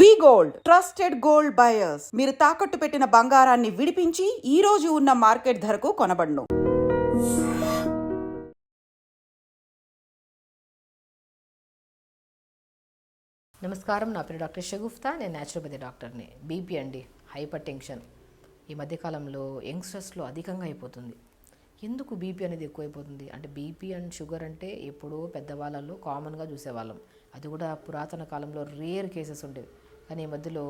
వి gold trusted gold buyers. మీరు తాకట్టు పెట్టిన బంగారాన్ని విడిపించి ఈ రోజు ఉన్న మార్కెట్ ధరకు కొనబడును. నమస్కారం, నా పేరు డాక్టర్ షగుఫ్తా. నేను న్యాచురోపతి డాక్టర్ని. బీపీ అండి, హైపర్ టెన్షన్ ఈ మధ్యకాలంలో యంగ్స్టర్స్లో అధికంగా అయిపోతుంది. ఎందుకు బీపీ అనేది ఎక్కువైపోతుంది అంటే, బీపీ అండ్ షుగర్ అంటే ఎప్పుడో పెద్దవాళ్ళలో కామన్గా చూసేవాళ్ళం. అది కూడా పురాతన కాలంలో రేర్ కేసెస్ ఉండేవి. కానీ ఈ మధ్యలో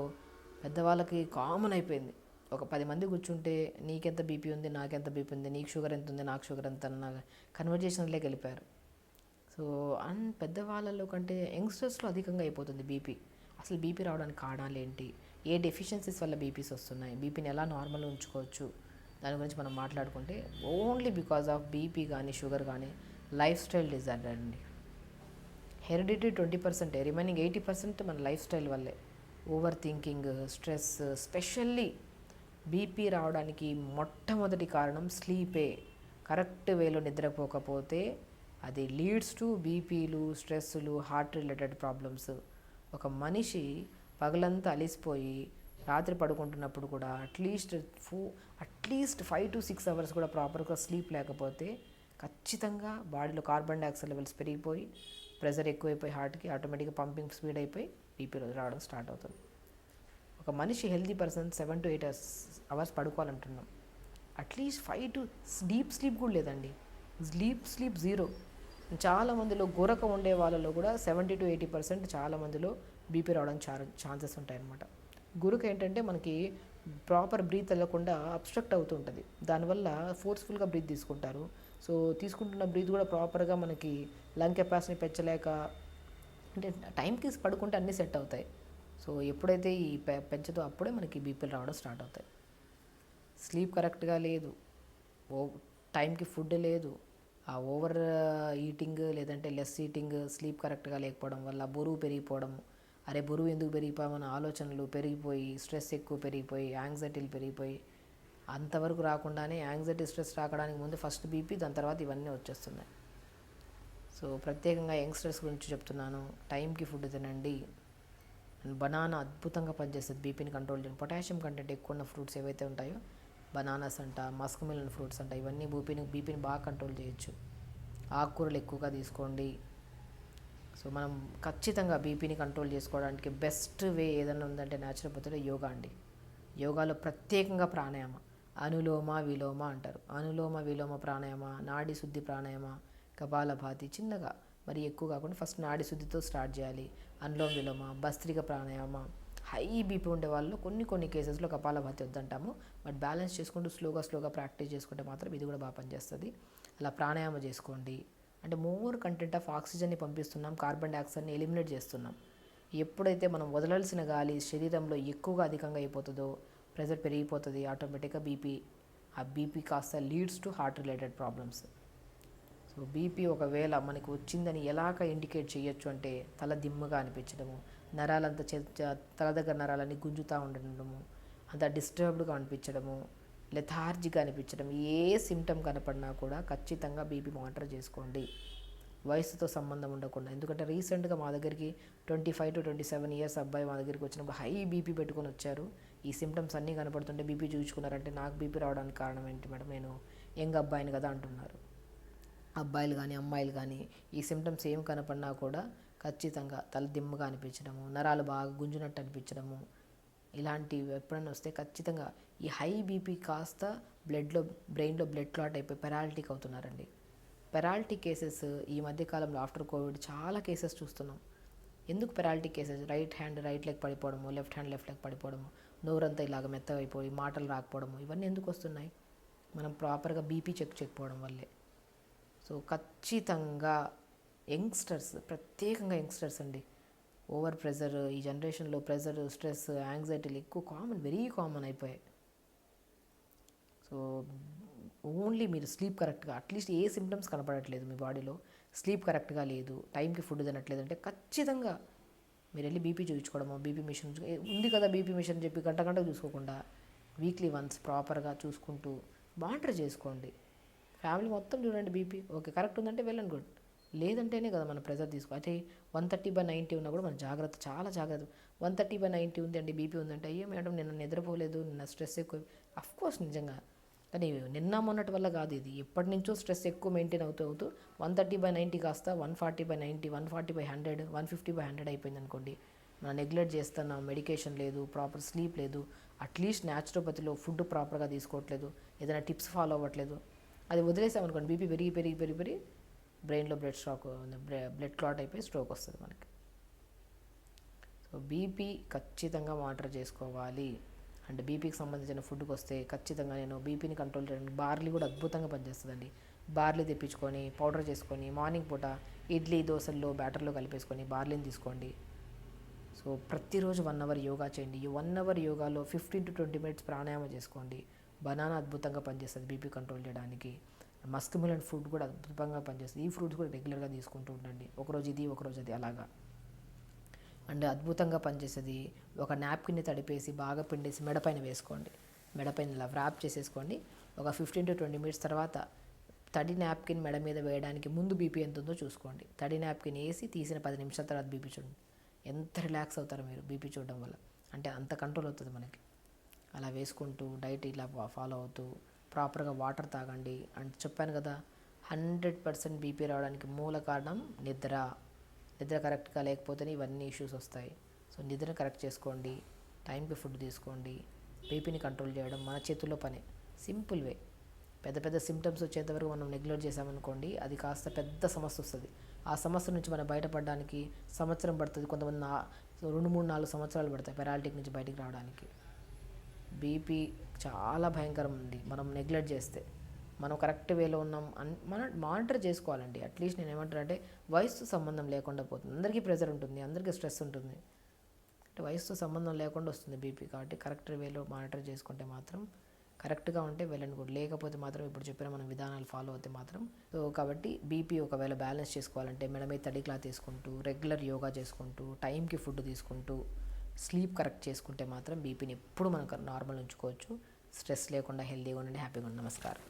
పెద్దవాళ్ళకి కామన్ అయిపోయింది. ఒక 10 మంది కూర్చుంటే నీకెంత బీపీ ఉంది, నాకెంత బీపీ ఉంది, నీకు షుగర్ ఎంత ఉంది, నాకు షుగర్ ఎంత అన్న కన్వర్జేషన్లోకి వెళ్ళిపోయారు. సో పెద్దవాళ్ళలో కంటే యంగ్స్టర్స్లో అధికంగా అయిపోతుంది బీపీ. అసలు బీపీ రావడానికి కారణాలు ఏంటి, ఏ డెఫిషియన్సీస్ వల్ల బీపీస్ వస్తున్నాయి, బీపీని ఎలా నార్మల్గా ఉంచుకోవచ్చు, దాని గురించి మనం మాట్లాడుకుంటే, ఓన్లీ బికాజ్ ఆఫ్ బీపీ కానీ షుగర్ కానీ లైఫ్ స్టైల్ డిజార్డర్ అండి. హెరిడిటరీ 20%, రిమైనింగ్ 80% మన లైఫ్ స్టైల్ వల్లే. Over thinking, stress, specially BP రావడానికి మొట్టమొదటి కారణం స్లీపే. కరెక్ట్ వేలో నిద్రపోకపోతే అది లీడ్స్ టు బీపీలు, స్ట్రెస్సులు, హార్ట్ రిలేటెడ్ ప్రాబ్లమ్స్. ఒక మనిషి పగలంతా అలిసిపోయి రాత్రి పడుకుంటున్నప్పుడు కూడా అట్లీస్ట్ 5 to 6 hours కూడా ప్రాపర్గా స్లీప్ లేకపోతే ఖచ్చితంగా బాడీలో కార్బన్ డైఆక్సైడ్ లెవెల్స్ పెరిగిపోయి, ప్రెషర్ ఎక్కువైపోయి హార్ట్కి ఆటోమేటిక్గా పంపింగ్ స్పీడ్ అయిపోయి బీపీ రావడం స్టార్ట్ అవుతుంది. ఒక మనిషి హెల్తీ పర్సన్ 7 to 8 hours పడుకోవాలంటున్నాం. అట్లీస్ట్ 5 to డీప్ స్లీప్ కూడా లేదండి. Sleep zero. చాలామందిలో గురక ఉండే వాళ్ళలో కూడా 70 to 80% చాలామందిలో బీపీ రావడానికి ఛాన్సెస్ ఉంటాయన్నమాట. గురక ఏంటంటే మనకి ప్రాపర్ బ్రీత్ వెళ్ళకుండా అబ్స్ట్రక్ట్ అవుతూ ఉంటుంది. దానివల్ల ఫోర్స్ఫుల్గా బ్రీత్ తీసుకుంటారు. సో తీసుకుంటున్న బ్రీత్ కూడా ప్రాపర్గా మనకి లంగ్ కెపాసిటీ పెంచలేక, అంటే టైంకి పడుకుంటే అన్నీ సెట్ అవుతాయి. సో ఎప్పుడైతే ఈ పెంచదో అప్పుడే మనకి బీపీలు రావడం స్టార్ట్ అవుతాయి. స్లీప్ కరెక్ట్గా లేదు, టైంకి ఫుడ్ లేదు, ఆ ఓవర్ ఈటింగ్ లేదంటే లెస్ ఈటింగ్, స్లీప్ కరెక్ట్గా లేకపోవడం వల్ల బరువు పెరిగిపోవడం. అరే బరువు ఎందుకు పెరిగిపోయామన్న ఆలోచనలు పెరిగిపోయి, స్ట్రెస్ ఎక్కువ పెరిగిపోయి, యాంగ్జైటీలు పెరిగిపోయి, అంతవరకు రాకుండానే యాంగ్జైటీ స్ట్రెస్ రాకడానికి ముందు ఫస్ట్ బీపీ, దాని తర్వాత ఇవన్నీ వచ్చేస్తున్నాయి. సో ప్రత్యేకంగా యంగ్స్టర్స్ గురించి చెప్తున్నాను. టైంకి ఫుడ్ తినండి. బనానా అద్భుతంగా పనిచేస్తుంది బీపీని కంట్రోల్ చేయండి. పొటాషియం కంటెంట్ ఎక్కువ ఉన్న ఫ్రూట్స్ ఏవైతే ఉంటాయో, బనానాస్ అంట, మస్క్ మిలన్ ఫ్రూట్స్ అంట, ఇవన్నీ బీపీని బాగా కంట్రోల్ చేయొచ్చు. ఆకుకూరలు ఎక్కువగా తీసుకోండి. సో మనం ఖచ్చితంగా బీపీని కంట్రోల్ చేసుకోవడానికి బెస్ట్ వే ఏదైనా ఉందంటే న్యాచురోపతిలో యోగా అండి. యోగాలో ప్రత్యేకంగా ప్రాణాయామ, అనులోమ విలోమ అంటారు. అనులోమ విలోమ ప్రాణాయామ, నాడి శుద్ధి ప్రాణాయామ, కపాలభాతి, చిన్నగా మరి ఎక్కువ కాకుండా ఫస్ట్ నాడి శుద్ధితో స్టార్ట్ చేయాలి. అనులోమ విలోమ, భస్త్రిక ప్రాణాయామ. హై బీపీ ఉండే వాళ్ళు కొన్ని కేసెస్లో కపాలభాతి వద్దంటాము. బట్ బ్యాలెన్స్ చేసుకుంటూ స్లోగా ప్రాక్టీస్ చేసుకుంటే మాత్రం ఇది కూడా బాగా పనిచేస్తుంది. అలా ప్రాణాయామ చేసుకోండి. అంటే మోర్ కంటెంట్ ఆఫ్ ఆక్సిజన్ని పంపిస్తున్నాం, కార్బన్ డైఆక్సైడ్ని ఎలిమినేట్ చేస్తున్నాం. ఎప్పుడైతే మనం వదలాల్సిన గాలి శరీరంలో ఎక్కువగా అధికంగా అయిపోతుందో ప్రెషర్ పెరిగిపోతుంది, ఆటోమేటిక్గా బీపీ కాస్త leads to heart related problems. So BP ఒకవేళ మనకు వచ్చిందని ఎలాగ ఇండికేట్ చేయొచ్చు అంటే, తల దిమ్మగా అనిపించడము, నరాలంతా తల దగ్గర నరాలన్నీ గుంజుతూ ఉండడము, అంత డిస్టర్బ్డ్గా అనిపించడము, లెథార్జిగా అనిపించడం, ఏ సిమ్టమ్ కనపడినా కూడా ఖచ్చితంగా బీపీ మానిటర్ చేసుకోండి. వయసుతో సంబంధం ఉండకుండా. ఎందుకంటే రీసెంట్గా మా దగ్గరికి 25 to 27 years అబ్బాయి మా దగ్గరికి వచ్చినప్పుడు హై బీపీ పెట్టుకొని వచ్చారు. ఈ సిమ్టమ్స్ అన్నీ కనపడుతుంటే బీపీ చూపించుకున్నారంటే, నాకు బీపీ రావడానికి కారణం ఏంటి మేడం, నేను యంగ్ అబ్బాయిని కదా అంటున్నారు. అబ్బాయిలు కానీ అమ్మాయిలు కానీ ఈ సిమ్టమ్స్ ఏం కనపడినా కూడా ఖచ్చితంగా తల దిమ్మగా అనిపించడము, నరాలు బాగా గుంజునట్టు అనిపించడము, ఇలాంటివి ఎప్పుడైనా వస్తే ఖచ్చితంగా ఈ హై బీపీ కాస్త బ్రెయిన్లో బ్లడ్ క్లాట్ అయిపోయి పెరాలిటిక్ అవుతున్నారండి. పెరాలిటిక్ కేసెస్ ఈ మధ్యకాలంలో ఆఫ్టర్ కోవిడ్ చాలా కేసెస్ చూస్తున్నాం. ఎందుకు paralytic cases? Right hand right leg పడిపోవడము, లెఫ్ట్ హ్యాండ్ లెఫ్ట్ లెగ్ పడిపోవడము, నోరంతా ఇలాగ మెత్తగా అయిపోయి మాటలు రాకపోవడము, ఇవన్నీ ఎందుకు వస్తున్నాయి? మనం ప్రాపర్గా బీపీ చెక్ చేయకపోవడం వల్లే. సో ఖచ్చితంగా ప్రత్యేకంగా యంగ్స్టర్స్ అండి, ఓవర్ ప్రెషర్ ఈ జనరేషన్లో, ప్రెషర్, స్ట్రెస్, యాంగ్జైటీలు ఎక్కువ వెరీ కామన్ అయిపోయాయి. సో ఓన్లీ మీరు స్లీప్ కరెక్ట్గా, అట్లీస్ట్ ఏ సిమ్టమ్స్ కనపడట్లేదు మీ బాడీలో, స్లీప్ కరెక్ట్గా లేదు, టైంకి ఫుడ్ తినట్లేదు అంటే ఖచ్చితంగా మీరు వెళ్ళి బీపీ చూపించుకోవడము. బీపీ మిషన్ ఉంది కదా, బీపీ మిషన్ చెప్పి గంట చూసుకోకుండా వీక్లీ వన్స్ ప్రాపర్గా చూసుకుంటూ మానిటర్ చేసుకోండి. ఫ్యామిలీ మొత్తం చూడండి. బీపీ ఓకే కరెక్ట్ ఉందంటే వెల్ అండ్ గుడ్, లేదంటేనే కదా మన ప్రెజర్ తీసుకో. అయితే 130/90 ఉన్నా కూడా మన చాలా జాగ్రత్త. 130/90 ఉంది అండి, బీపీ ఉందంటే, అయ్యో మేడం నిన్న నిద్రపోలేదు, నిన్న స్ట్రెస్ ఎక్కువ. అఫ్కోర్స్ నిజంగా, కానీ నిన్న మొన్నటి వల్ల కాదు, ఇది ఎప్పటి నుంచో స్ట్రెస్ ఎక్కువ మెయింటైన్ అవుతూ 130/90 కాస్త 140/90, 140/100, 150/100 అయిపోయింది అనుకోండి. మనం నెగ్లెక్ట్ చేస్తున్నాం, మెడికేషన్ లేదు, ప్రాపర్ స్లీప్ లేదు, అట్లీస్ట్ న్యాచురోపతిలో ఫుడ్ ప్రాపర్గా తీసుకోవట్లేదు, ఏదైనా టిప్స్ ఫాలో అవ్వట్లేదు, అది వదిలేసామనుకోండి బీపీ పెరిగి బ్రెయిన్లో బ్లడ్ క్లాట్ అయిపోయి స్ట్రోక్ వస్తుంది మనకి. సో బీపీ ఖచ్చితంగా మానిటర్ చేసుకోవాలి. అండ్ బీపీకి సంబంధించిన ఫుడ్కి వస్తే ఖచ్చితంగా నేను బీపీని కంట్రోల్ చేయడానికి బార్లీ కూడా అద్భుతంగా పనిచేస్తుందండి. బార్లీ తెప్పించుకొని పౌడర్ చేసుకొని మార్నింగ్ పూట ఇడ్లీ దోశల్లో బ్యాటర్లో కలిపేసుకొని బార్లీని తీసుకోండి. సో ప్రతిరోజు 1 అవర్ యోగా చేయండి. ఈ 1 అవర్ యోగాలో 15 to 20 మినిట్స్ ప్రాణాయామం చేసుకోండి. బనానా అద్భుతంగా పనిచేస్తుంది బీపీ కంట్రోల్ చేయడానికి. మస్క్ మిలన్ ఫ్రూట్ కూడా అద్భుతంగా పనిచేస్తుంది. ఈ ఫ్రూట్స్ కూడా రెగ్యులర్గా తీసుకుంటూ ఉండండి, ఒకరోజు ఇది ఒకరోజు అది అలాగా. అండ్ అద్భుతంగా పనిచేసేది, ఒక నాప్కిన్ని తడిపేసి బాగా పిండేసి మెడపైన వేసుకోండి. మెడపైన ఇలా వ్రాప్ చేసేసుకోండి. ఒక 15 to 20 మినిట్స్ తర్వాత తడి నాప్కిన్ మెడ మీద వేయడానికి ముందు బీపీ ఎంత ఉందో చూసుకోండి. తడి నాప్కిన్ వేసి తీసిన 10 నిమిషాల తర్వాత బీపీ చూడండి. ఎంత రిలాక్స్ అవుతారో మీరు బీపీ చూడడం వల్ల, అంటే అంత కంట్రోల్ అవుతుంది మనకి. అలా వేసుకుంటూ డైట్ ఇలా ఫాలో అవుతూ ప్రాపర్గా వాటర్ తాగండి. అండ్ చెప్పాను కదా, 100% బీపీ రావడానికి మూల కారణం నిద్ర కరెక్ట్గా లేకపోతేనే ఇవన్నీ ఇష్యూస్ వస్తాయి. సో నిద్ర కరెక్ట్ చేసుకోండి, టైంకి ఫుడ్ తీసుకోండి. బీపీని కంట్రోల్ చేయడం మన చేతుల్లో పనే, సింపుల్ వే. పెద్ద సిమ్టమ్స్ వచ్చేంతవరకు మనం నెగ్లెక్ట్ చేసామనుకోండి, అది కాస్త పెద్ద సమస్య వస్తుంది. ఆ సమస్య నుంచి మనం బయటపడడానికి సంవత్సరం పడుతుంది, కొంతమంది 2, 3, 4 సంవత్సరాలు పడతాయి పెరాలిటిక్ నుంచి బయటికి రావడానికి. బీపీ చాలా భయంకరం అండి. మనం నెగ్లెక్ట్ చేస్తే, మనం కరెక్ట్ వేలో ఉన్నాం మనం మానిటర్ చేసుకోవాలండి. అట్లీస్ట్ నేను ఏమంటానంటే, వయసుతో సంబంధం లేకుండా పోతుంది. అందరికీ ప్రెషర్ ఉంటుంది, అందరికీ స్ట్రెస్ ఉంటుంది, అంటే వయసుతో సంబంధం లేకుండా వస్తుంది బీపీ. కాబట్టి కరెక్ట్ వేలో మానిటర్ చేసుకుంటే మాత్రం కరెక్ట్గా ఉంటే వెళ్ళండి కూడా, లేకపోతే మాత్రం ఇప్పుడు చెప్పిన మనం విధానాలు ఫాలో అవుతే మాత్రం. సో కాబట్టి బీపీ ఒకవేళ బ్యాలెన్స్ చేసుకోవాలంటే మెడ మీద తడి క్లాత్ తీసుకుంటూ, రెగ్యులర్ యోగా చేసుకుంటూ, టైంకి ఫుడ్ తీసుకుంటూ, స్లీప్ కరెక్ట్ చేసుకుంటే మాత్రం బీపీని ఎప్పుడు మనం నార్మల్ ఉంచుకోవచ్చు. స్ట్రెస్ లేకుండా హెల్తీగా ఉండండి, హ్యాపీగా ఉండండి. నమస్కారం.